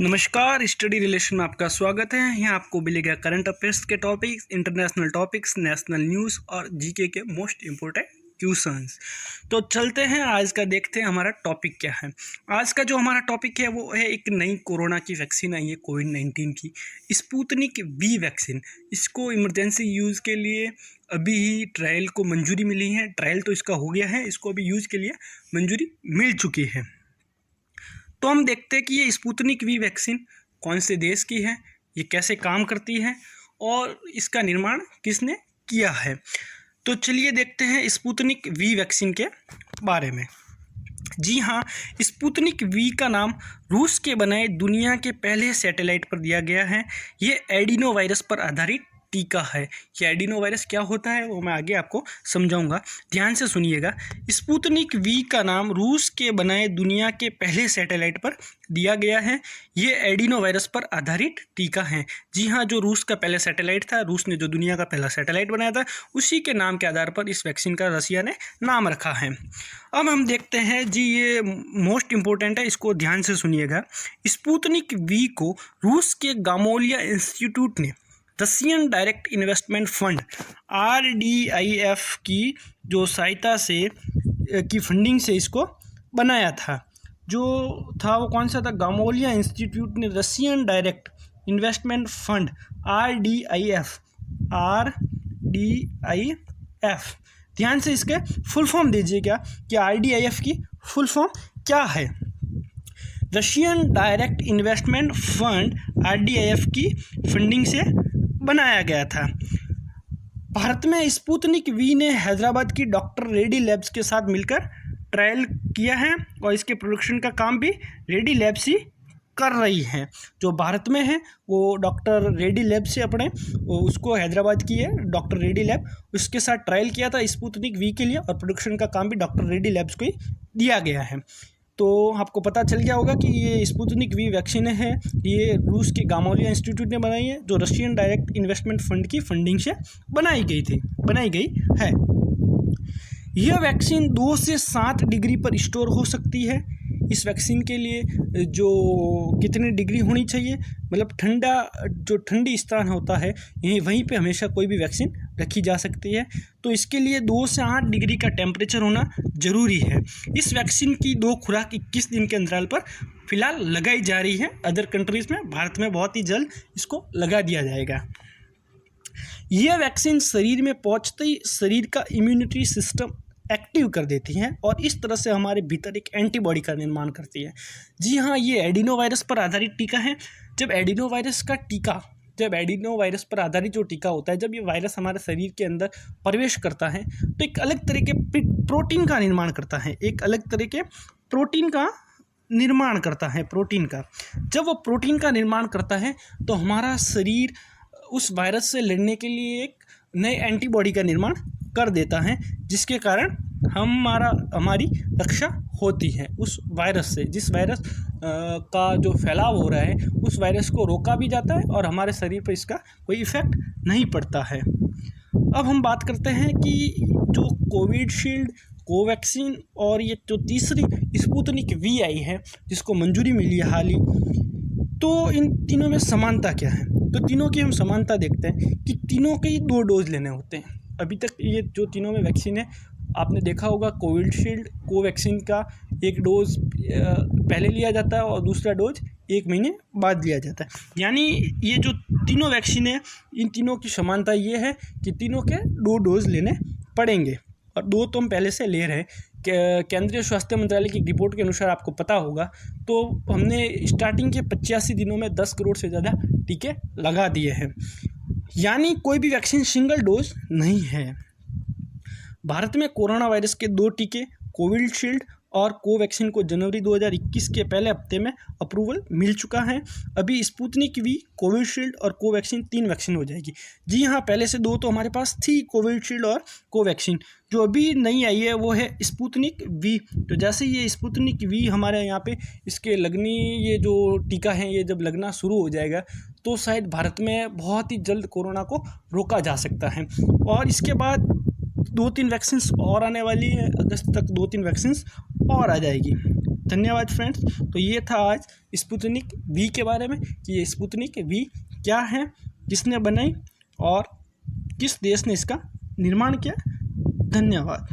नमस्कार, study relation में आपका स्वागत है। यहाँ आपको मिलेगा करंट अफेयर्स के topics, international topics, national news और जीके के मोस्ट इम्पोर्टेंट क्वेश्चंस। तो चलते हैं, आज का देखते हैं हमारा टॉपिक क्या है। आज का जो हमारा टॉपिक है वो है एक नई कोरोना की वैक्सीन आई है कोविड-19 की, स्पुतनिक वी वैक्सीन। इसको इमरजेंसी यूज़ के लिए अभी ही ट्रायल को मंजूरी मिली है। ट्रायल तो इसका हो गया है, इसको अभी यूज़ के लिए मंजूरी मिल चुकी है। तो हम देखते हैं कि ये स्पुतनिक वी वैक्सीन कौन से देश की है, ये कैसे काम करती है और इसका निर्माण किसने किया है। तो चलिए देखते हैं स्पुतनिक वी वैक्सीन के बारे में। जी हाँ, स्पुतनिक वी का नाम रूस के बनाए दुनिया के पहले सैटेलाइट पर दिया गया है। ये एडिनो वायरस पर आधारित टीका है। ये एडिनो वायरस क्या होता है वो मैं आगे आपको समझाऊंगा, ध्यान से सुनिएगा। स्पुतनिक वी का नाम रूस के बनाए दुनिया के पहले सैटेलाइट पर दिया गया है। ये एडिनो वायरस पर आधारित टीका है। जी हाँ, जो रूस का पहला सैटेलाइट था, रूस ने जो दुनिया का पहला सैटेलाइट बनाया था, उसी के नाम के आधार पर इस वैक्सीन का रसिया ने नाम रखा है। अब हम देखते हैं जी, ये मोस्ट इम्पोर्टेंट है, इसको ध्यान से सुनिएगा। स्पुतनिक वी को रूस के गामोलिया इंस्टीट्यूट ने Russian direct investment fund RDIF की जो सहायता से की फंडिंग से इसको बनाया था। जो था वो कौन सा था? गामोलिया इंस्टीट्यूट ने Russian direct investment fund RDIF ध्यान से इसके फुल फॉर्म दीजिएगा कि RDIF की फुल फॉर्म क्या है। Russian direct investment fund RDIF की फंडिंग से बनाया गया था। भारत में स्पुतनिक वी ने हैदराबाद की डॉक्टर रेड्डी लैब्स के साथ मिलकर ट्रायल किया है और इसके प्रोडक्शन का काम भी रेड्डी लैब्स ही कर रही है। जो भारत में है वो डॉक्टर रेड्डी लैब से अपने उसको हैदराबाद की है डॉक्टर रेड्डी लैब, उसके साथ ट्रायल किया था स्पुतनिक वी के लिए और प्रोडक्शन का काम भी डॉक्टर रेड्डी लैब्स को ही दिया गया है। तो आपको पता चल गया होगा कि ये स्पुतनिक वी वैक्सीन है, ये रूस के गामोलिया इंस्टीट्यूट ने बनाई है, जो रशियन डायरेक्ट इन्वेस्टमेंट फंड की फंडिंग से बनाई गई है। यह वैक्सीन 2 से 7 डिग्री पर स्टोर हो सकती है। इस वैक्सीन के लिए जो कितनी डिग्री होनी चाहिए, मतलब जो ठंडी स्थान होता है वहीं पे हमेशा कोई भी वैक्सीन रखी जा सकती है। तो इसके लिए 2 से 8 डिग्री का टेम्परेचर होना ज़रूरी है। इस वैक्सीन की 2 खुराक 21 दिन के अंतराल पर फिलहाल लगाई जा रही है अदर कंट्रीज़ में। भारत में बहुत ही जल्द इसको लगा दिया जाएगा। यह वैक्सीन शरीर में पहुँचते ही शरीर का इम्यूनिटी सिस्टम एक्टिव कर देती हैं और इस तरह से हमारे भीतर एक एंटीबॉडी का निर्माण करती है। जी हाँ, ये एडिनो वायरस पर आधारित टीका है। जब एडिनो वायरस पर आधारित जो टीका होता है, जब ये वायरस हमारे शरीर के अंदर प्रवेश करता है तो एक अलग तरह के प्रोटीन का निर्माण करता है, जब वो प्रोटीन का निर्माण करता है तो हमारा शरीर उस वायरस से लड़ने के लिए एक नए एंटीबॉडी का निर्माण कर देता है, जिसके कारण हमारी रक्षा होती है उस वायरस से। जिस वायरस का जो फैलाव हो रहा है उस वायरस को रोका भी जाता है और हमारे शरीर पर इसका कोई इफेक्ट नहीं पड़ता है। अब हम बात करते हैं कि जो कोविशील्ड, कोवैक्सीन और ये जो तीसरी स्पुतनिक वी आई है जिसको मंजूरी मिली है हाल ही, तो इन तीनों में समानता क्या है? तो तीनों की हम समानता देखते हैं कि तीनों के ही 2 डोज लेने होते हैं। अभी तक ये जो तीनों में वैक्सीन है, आपने देखा होगा कोविशील्ड, कोवैक्सीन का एक डोज पहले लिया जाता है और दूसरा डोज 1 महीने बाद लिया जाता है। यानी ये जो तीनों वैक्सीन है, इन तीनों की समानता ये है कि तीनों के 2 डोज लेने पड़ेंगे और 2 तो हम पहले से ले रहे हैं। केंद्रीय स्वास्थ्य मंत्रालय की रिपोर्ट के अनुसार आपको पता होगा तो हमने स्टार्टिंग के 85 दिनों में 10 करोड़ से ज़्यादा टीके लगा दिए हैं। यानी कोई भी वैक्सीन सिंगल डोज नहीं है। भारत में कोरोना वायरस के 2 टीके कोविशील्ड और कोवैक्सीन को जनवरी 2021 के पहले हफ्ते में अप्रूवल मिल चुका है। अभी स्पुतनिक वी, कोविशील्ड और कोवैक्सीन 3 वैक्सीन हो जाएगी। जी हाँ, पहले से 2 तो हमारे पास थी, कोविशील्ड और कोवैक्सीन। जो अभी नई आई है वो है स्पुतनिक वी। तो जैसे ये स्पुतनिक वी हमारे यहाँ पे इसके ये जो टीका है ये जब लगना शुरू हो जाएगा तो शायद भारत में बहुत ही जल्द कोरोना को रोका जा सकता है। और इसके बाद 2-3 वैक्सीन्स और आने वाली है, अगस्त तक 2-3 वैक्सीन्स और आ जाएगी। धन्यवाद फ्रेंड्स। तो ये था आज स्पुतनिक वी के बारे में कि ये स्पुतनिक वी क्या है, किसने बनाई और किस देश ने इसका निर्माण किया। धन्यवाद।